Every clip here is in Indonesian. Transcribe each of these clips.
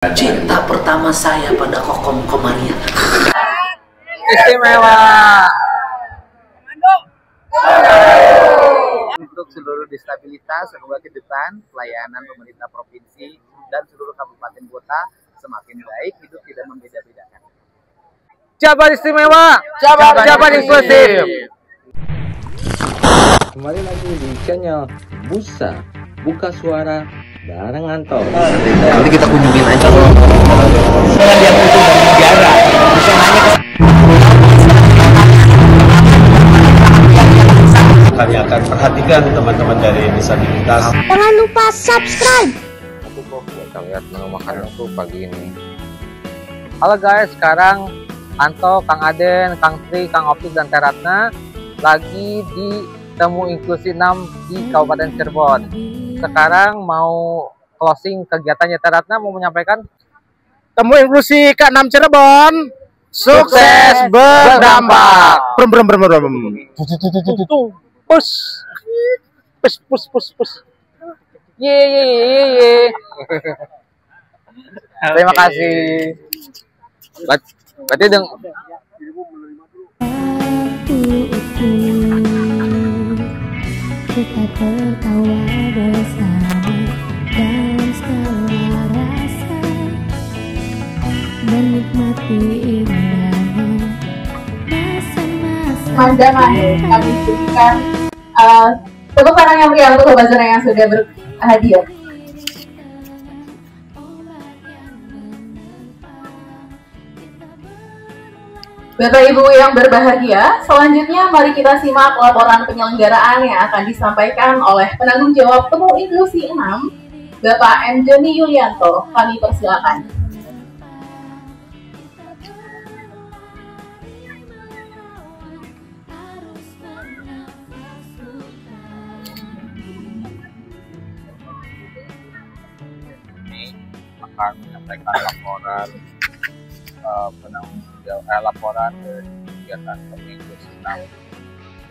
Cinta pertama saya pada Kokom Komaria. Istimewa. Untuk seluruh disabilitas, semoga ke depan pelayanan pemerintah provinsi dan seluruh kabupaten kota semakin baik, hidup tidak membeda-bedakan. Jabar istimewa, Jabar inklusif. Kembali lagi di channel Busa Buka Suara bareng Anto. Nanti kita kunjungin aja. Soalnya dia butuh dari negara. Bisa nanya ke kami akan perhatikan teman-teman dari disabilitas. Jangan lupa subscribe. Aku kok kita lihat menu makanan tuh pagi ini. Halo guys, sekarang Anto, Kang Aden, Kang Tri, Kang Optik, dan Teratna lagi di Temu Inklusi 6 di Kabupaten Cirebon. Sekarang mau closing kegiatannya. Teratna mau menyampaikan Temu Inklusi K6 Cirebon sukses berdampak. Pus. Ye. Terima kasih. Berarti dong. Kita tertawa bersama dalam segala rasa, menikmati indahnya masa-masa pemandangan kami berikan tepuk tangan yang meriah untuk Bazar yang sudah berhadiah. Bapak Ibu yang berbahagia, selanjutnya mari kita simak laporan penyelenggaraan yang akan disampaikan oleh penanggung jawab Temu Inklusi 6, Bapak M. Joni Yulianto. Kami persilakan. Ini akan menyampaikan laporan laporan dari kegiatan Temu Inklusi 6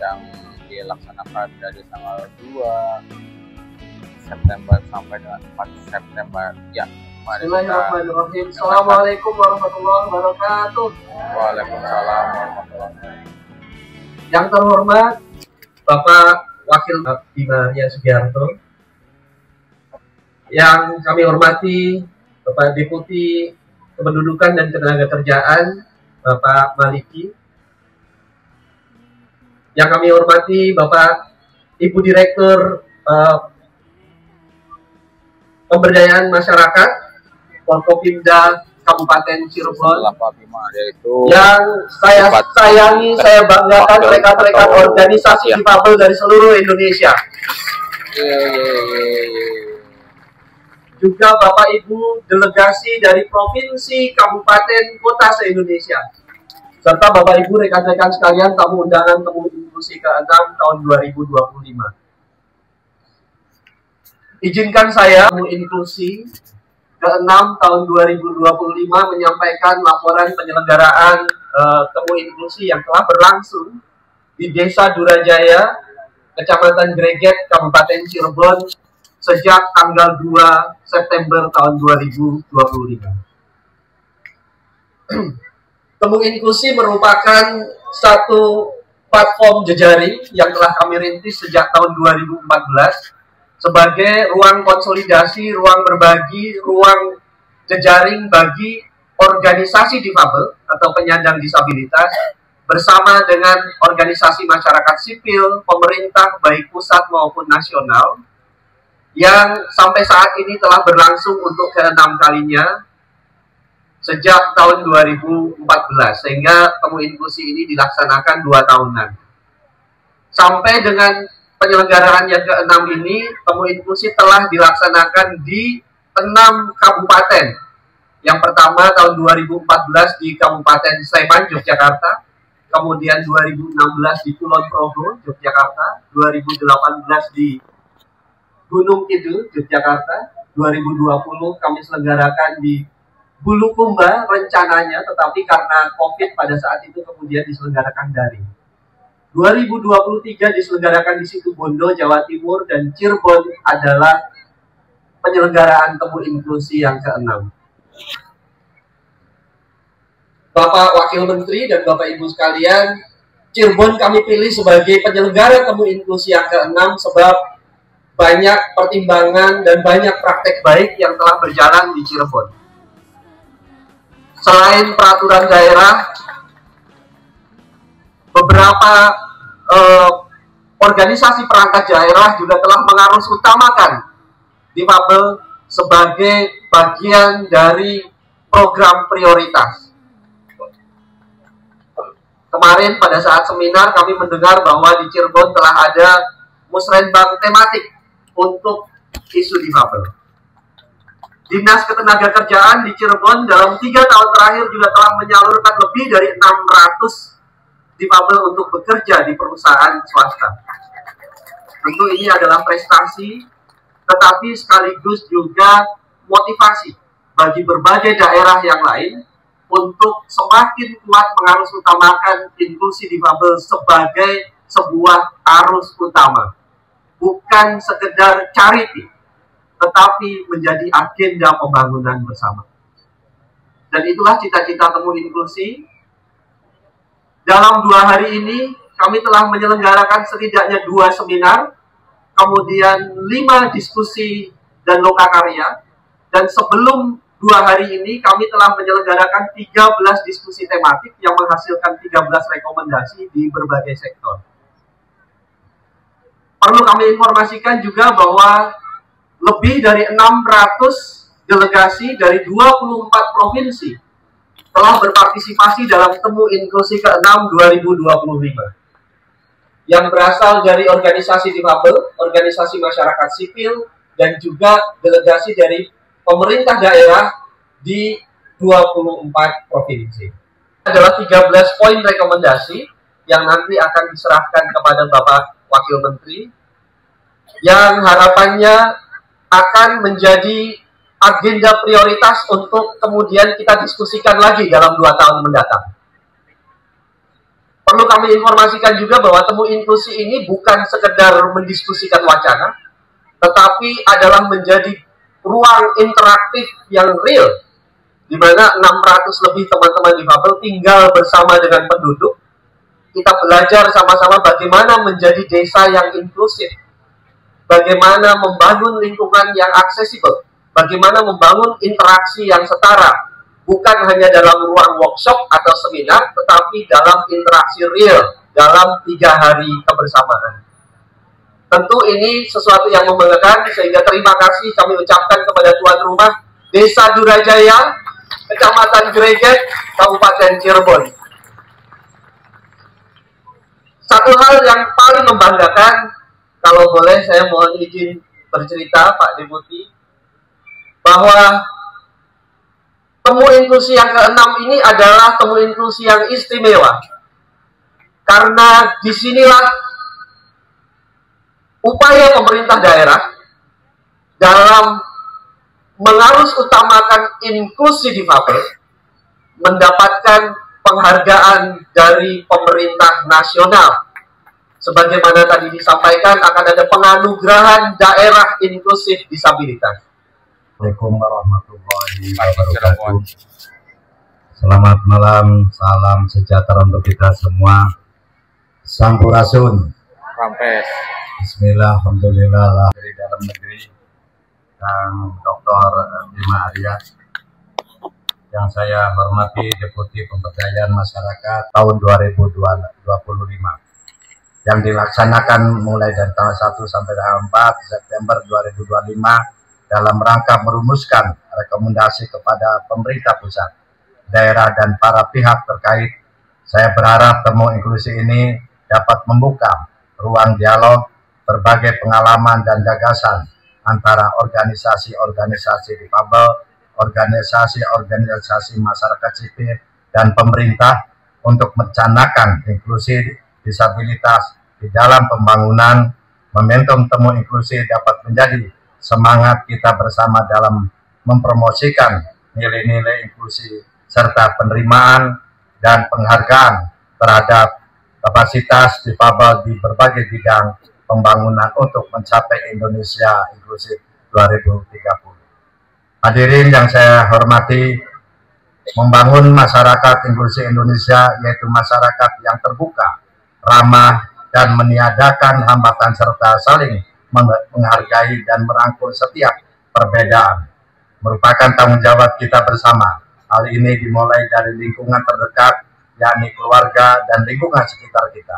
yang dilaksanakan dari tanggal 2 September sampai dengan 4 September. Ya, mari Bismillahirrahmanirrahim. Assalamualaikum warahmatullahi wabarakatuh. Waalaikumsalam warahmatullahi wabarakatuh. Yang terhormat Bapak Wakil Bima Arya Sugiarto, yang kami hormati Bapak Deputi Kependudukan dan Ketenagakerjaan Bapak Maliki, yang kami hormati Bapak Ibu Direktur Pemberdayaan Masyarakat Forkopimda Kabupaten Cirebon, yang saya sayangi, saya banggakan rekan-rekan organisasi difabel dari seluruh Indonesia. Juga Bapak Ibu delegasi dari provinsi, kabupaten, kota se-Indonesia, serta Bapak Ibu rekan-rekan sekalian tamu undangan Temu Inklusi ke-6 tahun 2025. Izinkan saya Temu Inklusi ke-6 tahun 2025 menyampaikan laporan penyelenggaraan Temu Inklusi yang telah berlangsung di Desa Durajaya, Kecamatan Greget, Kabupaten Cirebon sejak tanggal 2 September tahun 2025. Temu Inklusi merupakan satu platform jejaring yang telah kami rintis sejak tahun 2014 sebagai ruang konsolidasi, ruang berbagi, ruang jejaring bagi organisasi difabel atau penyandang disabilitas bersama dengan organisasi masyarakat sipil, pemerintah baik pusat maupun nasional, yang sampai saat ini telah berlangsung untuk ke-6 kalinya sejak tahun 2014, sehingga Temu Inklusi ini dilaksanakan 2 tahunan. Sampai dengan penyelenggaraan yang ke-6 ini, Temu Inklusi telah dilaksanakan di 6 kabupaten. Yang pertama tahun 2014 di Kabupaten Sleman, Yogyakarta, kemudian 2016 di Kulon Progo, Yogyakarta, 2018 di Gunung Kidul, Yogyakarta, 2020 kami selenggarakan di Bulukumba rencananya, tetapi karena COVID pada saat itu kemudian diselenggarakan daring. 2023 diselenggarakan di Situbondo, Jawa Timur, dan Cirebon adalah penyelenggaraan Temu Inklusi yang ke-6. Bapak Wakil Menteri dan Bapak Ibu sekalian, Cirebon kami pilih sebagai penyelenggara temu inklusi yang ke-6 sebab banyak pertimbangan dan banyak praktek baik yang telah berjalan di Cirebon. Selain peraturan daerah, beberapa organisasi perangkat daerah juga telah mengarus utamakan difabel sebagai bagian dari program prioritas. Kemarin pada saat seminar kami mendengar bahwa di Cirebon telah ada musrenbang tematik untuk isu difabel. Dinas Ketenagakerjaan di Cirebon dalam 3 tahun terakhir juga telah menyalurkan lebih dari 600 difabel untuk bekerja di perusahaan swasta. Tentu ini adalah prestasi, tetapi sekaligus juga motivasi bagi berbagai daerah yang lain untuk semakin kuat mengarus utamakan inklusi difabel sebagai sebuah arus utama. Bukan sekedar charity, tetapi menjadi agenda pembangunan bersama. Dan itulah cita-cita temu inklusi. Dalam 2 hari ini, kami telah menyelenggarakan setidaknya 2 seminar, kemudian 5 diskusi dan lokakarya, dan sebelum 2 hari ini, kami telah menyelenggarakan 13 diskusi tematik yang menghasilkan 13 rekomendasi di berbagai sektor. Perlu kami informasikan juga bahwa lebih dari 600 delegasi dari 24 provinsi telah berpartisipasi dalam temu inklusi ke-6 2025. Yang berasal dari organisasi difabel, organisasi masyarakat sipil, dan juga delegasi dari pemerintah daerah di 24 provinsi. Adalah 13 poin rekomendasi yang nanti akan diserahkan kepada Bapak Wakil Menteri, yang harapannya akan menjadi agenda prioritas untuk kemudian kita diskusikan lagi dalam 2 tahun mendatang. Perlu kami informasikan juga bahwa temu inklusi ini bukan sekedar mendiskusikan wacana, tetapi adalah menjadi ruang interaktif yang real, di mana 600 lebih teman-teman difabel tinggal bersama dengan penduduk. Kita belajar sama-sama bagaimana menjadi desa yang inklusif, bagaimana membangun lingkungan yang aksesibel, bagaimana membangun interaksi yang setara, bukan hanya dalam ruang workshop atau seminar, tetapi dalam interaksi real, dalam 3 hari kebersamaan. Tentu ini sesuatu yang membanggakan, sehingga terima kasih kami ucapkan kepada tuan rumah Desa Durajaya, Kecamatan Greget, Kabupaten Cirebon. Satu hal yang paling membanggakan, kalau boleh saya mohon izin bercerita Pak Deputi, bahwa temu inklusi yang ke-6 ini adalah temu inklusi yang istimewa. Karena disinilah upaya pemerintah daerah dalam mengarus utamakan inklusi difabel mendapatkan penghargaan dari pemerintah nasional. Sebagaimana tadi disampaikan, akan ada penganugerahan daerah inklusif disabilitas. Assalamualaikum warahmatullahi wabarakatuh. Selamat malam, salam sejahtera untuk kita semua. Sampurasun. Rampes. Bismillah, alhamdulillah, dari dalam negeri, dan Dr. Bima Arya, yang saya hormati Deputi Pemberdayaan Masyarakat tahun 2025, yang dilaksanakan mulai dari tanggal 1 sampai tanggal 4 September 2025 dalam rangka merumuskan rekomendasi kepada pemerintah pusat, daerah, dan para pihak terkait. Saya berharap temu inklusi ini dapat membuka ruang dialog, berbagai pengalaman dan gagasan antara organisasi-organisasi difabel, organisasi-organisasi masyarakat sipil, dan pemerintah untuk mencanangkan inklusi disabilitas di dalam pembangunan. Momentum temu inklusi dapat menjadi semangat kita bersama dalam mempromosikan nilai-nilai inklusi serta penerimaan dan penghargaan terhadap kapasitas difabel di berbagai bidang pembangunan untuk mencapai Indonesia inklusif 2030. Hadirin yang saya hormati, membangun masyarakat inklusi Indonesia, yaitu masyarakat yang terbuka, ramah, dan meniadakan hambatan serta saling menghargai dan merangkul setiap perbedaan, merupakan tanggung jawab kita bersama. Hal ini dimulai dari lingkungan terdekat, yakni keluarga dan lingkungan sekitar kita.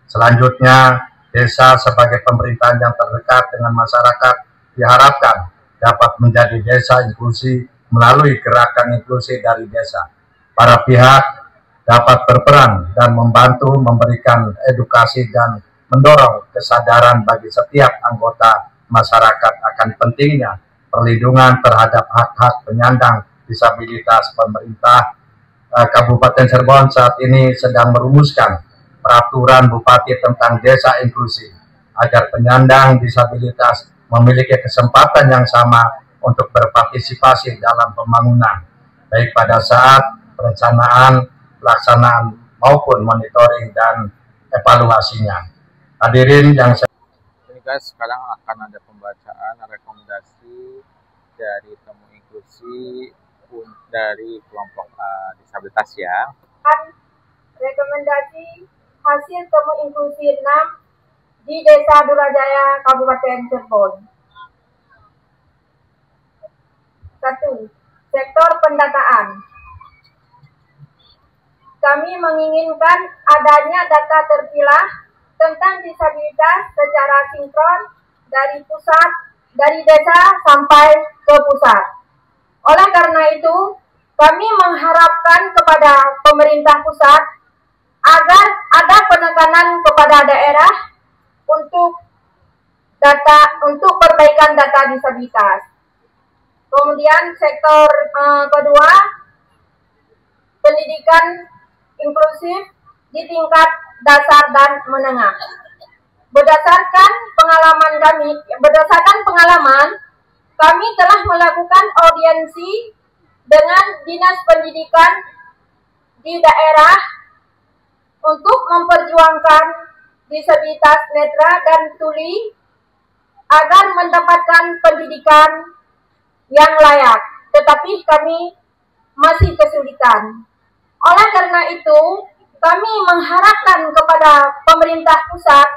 Selanjutnya, desa sebagai pemerintahan yang terdekat dengan masyarakat diharapkan dapat menjadi desa inklusi melalui gerakan inklusi dari desa. Para pihak dapat berperan dan membantu memberikan edukasi dan mendorong kesadaran bagi setiap anggota masyarakat akan pentingnya perlindungan terhadap hak-hak penyandang disabilitas. Pemerintah Kabupaten Cirebon saat ini sedang merumuskan peraturan Bupati tentang desa inklusi agar penyandang disabilitas memiliki kesempatan yang sama untuk berpartisipasi dalam pembangunan, baik pada saat perencanaan, pelaksanaan, maupun monitoring dan evaluasinya. Hadirin yang saya... Ini guys, sekarang akan ada pembacaan rekomendasi dari temu inklusi dari kelompok disabilitas ya. Rekomendasi hasil temu inklusi 6 di Desa Durajaya, Kabupaten Cirebon. 1. Sektor pendataan. Kami menginginkan adanya data terpilah tentang disabilitas secara sinkron dari pusat, dari desa sampai ke pusat. Oleh karena itu, kami mengharapkan kepada pemerintah pusat agar ada penekanan kepada daerah untuk perbaikan data disabilitas. Kemudian sektor kedua, pendidikan inklusif di tingkat dasar dan menengah. Berdasarkan pengalaman, kami telah melakukan audiensi dengan Dinas Pendidikan di daerah untuk memperjuangkan disabilitas netra dan tuli agar mendapatkan pendidikan yang layak, tetapi kami masih kesulitan. Oleh karena itu, kami mengharapkan kepada pemerintah pusat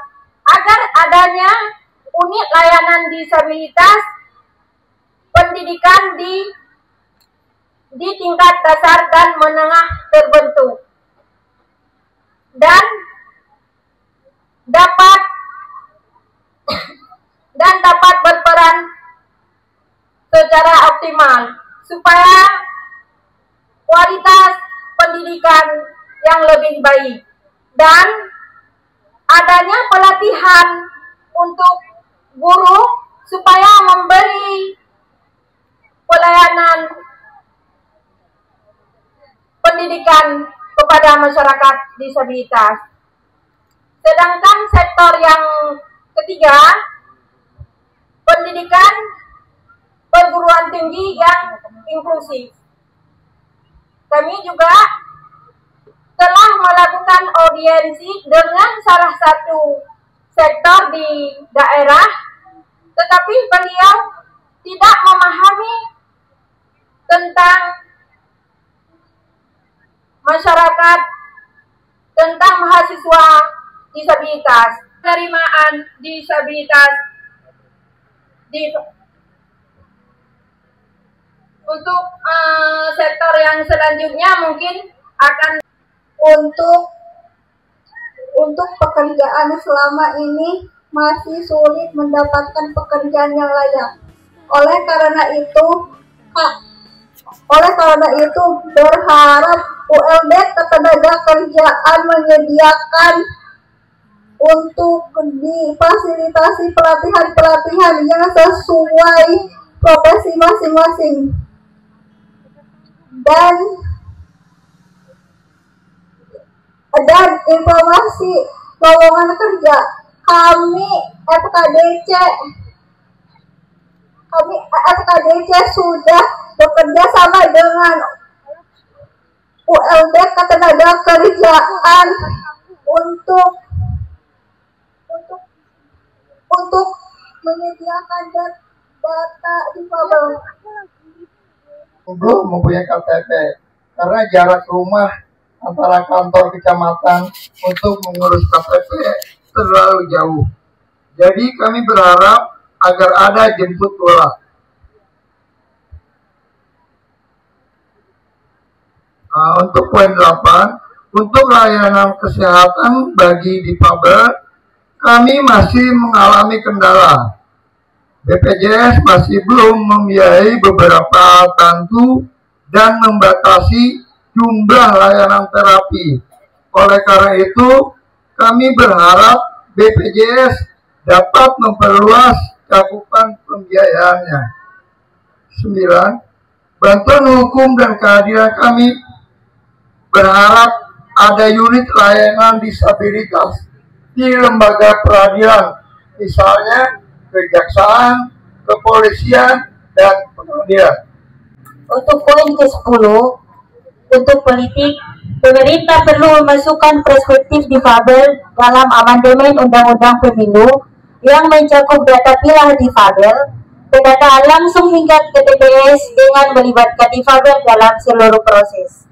agar adanya unit layanan disabilitas pendidikan di tingkat dasar dan menengah terbentuk dan dapat berperan secara optimal supaya kualitas pendidikan yang lebih baik dan adanya pelatihan untuk guru supaya memberi pelayanan pendidikan kepada masyarakat disabilitas. Sedangkan sektor yang ketiga, pendidikan perguruan tinggi yang inklusif. Kami juga telah melakukan audiensi dengan salah satu sektor di daerah, tetapi beliau tidak memahami tentang masyarakat, tentang mahasiswa disabilitas, penerimaan disabilitas untuk sektor yang selanjutnya mungkin akan untuk pekerjaan selama ini masih sulit mendapatkan pekerjaan yang layak. Oleh karena itu berharap ULB Ketenagakerjaan menyediakan untuk difasilitasi pelatihan-pelatihan yang sesuai profesi masing-masing dan informasi lowongan kerja. Kami FKDC sudah bekerja sama dengan ULB Ketenagakerjaan untuk menyediakan data difabel. Belum mempunyai KTP. karena jarak rumah antara kantor kecamatan untuk mengurus KTP terlalu jauh. Jadi kami berharap agar ada jemput bola. Untuk poin 8, untuk layanan kesehatan bagi difabel, kami masih mengalami kendala. BPJS masih belum membiayai beberapa tertentu dan membatasi jumlah layanan terapi. Oleh karena itu, kami berharap BPJS dapat memperluas cakupan pembiayaannya. 9. Bantuan hukum dan keadilan kami berharap ada unit layanan disabilitas di lembaga peradilan, misalnya kejaksaan, kepolisian, dan pengadilan. Untuk poin ke-10, untuk politik, pemerintah perlu memasukkan perspektif difabel dalam amandemen Undang-Undang Pemilu yang mencakup data pilah difabel, pendataan langsung hingga ke TPS dengan melibatkan difabel dalam seluruh proses.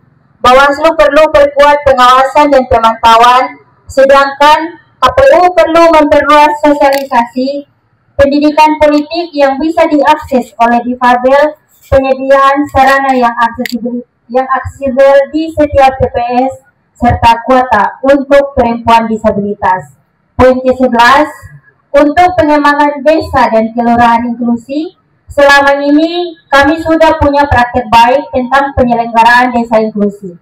Bawaslu perlu perkuat pengawasan dan pemantauan, sedangkan KPU perlu memperluas sosialisasi pendidikan politik yang bisa diakses oleh difabel, penyediaan sarana yang aksesibel di setiap TPS, serta kuota untuk perempuan disabilitas. Poin ke-11, untuk pengembangan desa dan kelurahan inklusi, selama ini kami sudah punya praktek baik tentang penyelenggaraan desa inklusi.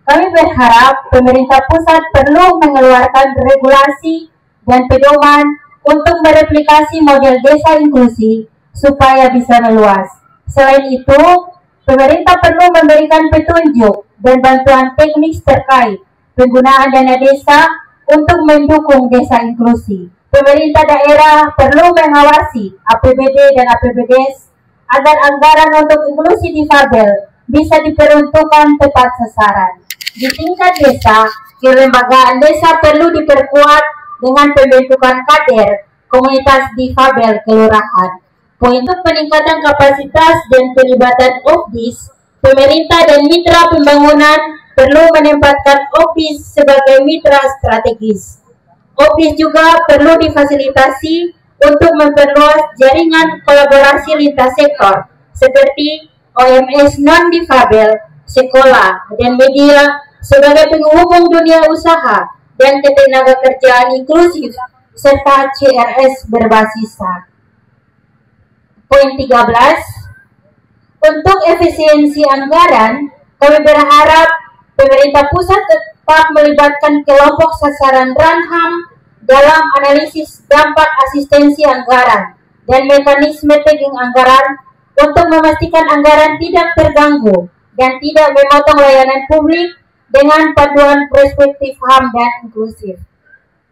Kami berharap pemerintah pusat perlu mengeluarkan regulasi dan pedoman untuk mereplikasi model desa inklusi supaya bisa meluas. Selain itu, pemerintah perlu memberikan petunjuk dan bantuan teknis terkait penggunaan dana desa untuk mendukung desa inklusi. Pemerintah daerah perlu mengawasi APBD dan APBDes agar anggaran untuk inklusi difabel bisa diperuntukkan tepat sasaran. Di tingkat desa, kelembagaan desa perlu diperkuat dengan pembentukan kader komunitas difabel kelurahan. Poin untuk peningkatan kapasitas dan pelibatan OPDIS, pemerintah dan mitra pembangunan perlu menempatkan OPDIS sebagai mitra strategis. OPDIS juga perlu difasilitasi untuk memperluas jaringan kolaborasi lintas sektor seperti OMS non-difabel, sekolah, dan media sebagai penghubung dunia usaha dan ketenaga kerjaan inklusif serta CRS berbasis SAK. Poin 13, untuk efisiensi anggaran, kami berharap pemerintah pusat tetap melibatkan kelompok sasaran Ranham dalam analisis dampak asistensi anggaran dan mekanisme tagging anggaran untuk memastikan anggaran tidak terganggu dan tidak memotong layanan publik dengan panduan perspektif HAM dan inklusif.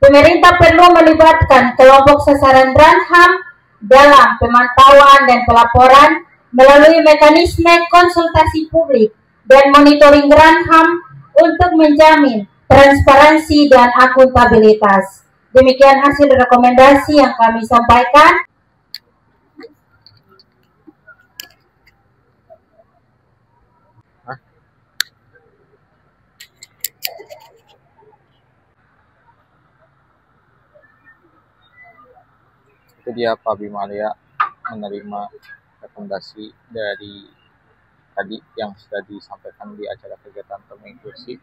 Pemerintah perlu melibatkan kelompok sasaran Ranham dalam pemantauan dan pelaporan melalui mekanisme konsultasi publik dan monitoring Ranham untuk menjamin transparansi dan akuntabilitas. Demikian hasil rekomendasi yang kami sampaikan. Itu dia Pak Bima Arya menerima rekomendasi dari tadi yang sudah disampaikan di acara kegiatan temu inklusi